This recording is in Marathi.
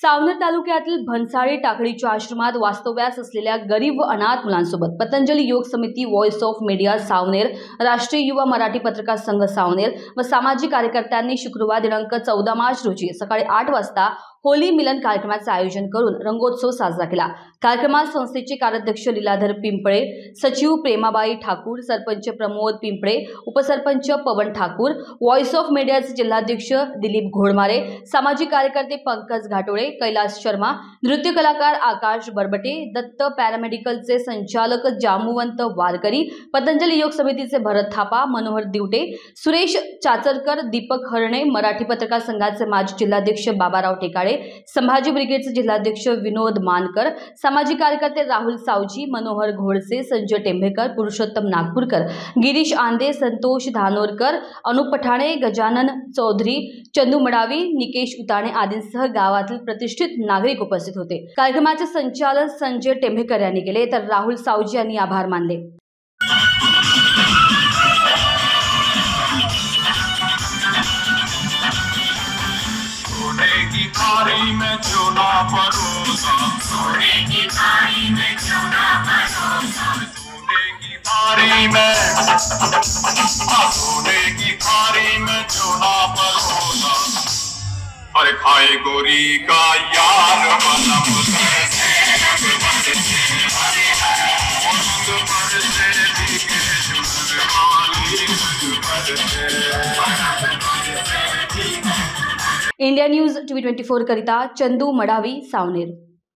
सावनेर तालुक्यातील भन्साळी टाकडीच्या आश्रमात वास्तव्यास असलेल्या गरीब व अनाथ मुलांसोबत पतंजली योग समिती, व्हॉइस ऑफ मीडिया सावनेर, राष्ट्रीय युवा मराठी पत्रकार संघ सावनेर व सामाजिक कार्यकर्त्यांनी शुक्रवार दिनांक 14 मार्च रोजी सकाळी 8 वाजता होली मिलन कार्यक्रमाचे आयोजन करून रंगोत्सव साजरा केला। कार्यक्रमात संस्थेचे कार्याध्यक्ष लीलाधर पिंपळे, सचिव प्रेमाबाई ठाकूर, सरपंच प्रमोद पिंपळे, उपसरपंच पवन ठाकूर, व्हॉइस ऑफ मीडियाचे जिल्हाध्यक्ष दिलीप घोडमारे, सामाजिक कार्यकर्ते पंकज घाटोळे, कैलास शर्मा, नृत्य कलाकार आकाश बरबटे, दत्त पॅरामेडिकलचे संचालक जामुवंत वारकरी, पतंजली योग समितीचे भरत थापा, मनोहर दिवटे, सुरेश चाचरकर, दीपक हरणे, मराठी पत्रकार संघाचे माजी जिल्हाध्यक्ष बाबाराव टेकाळे, संभाजी ब्रिगेडचे जिल्हाध्यक्ष विनोद मानकर, सामाजिक कार्यकर्ते राहुल सावजी, मनोहर घोडसे, संजय टेंभेकर, पुरुषोत्तम नागपूरकर, गिरीश आंदे, संतोष धानोरकर, अनुप पठाणे, गजानन चौधरी, चंदू मडावी, निकेश उताणे आदींसह गावातील प्रतिष्ठित नागरिक उपस्थित होते। कार्यक्रमाचे संचालन संजय टेंभेकर यांनी केले तर राहुल सावजी यांनी आभार मानले। की थाली में चूना परोसा, सोने की थाली में चूना परोसा, सोने की थाली में, सोने की थाली में चूना परोसा, अरे खाए गोरी का यार बनम इंडिया न्यूज TV 24 करिता चंदू मडावी, सावनेर।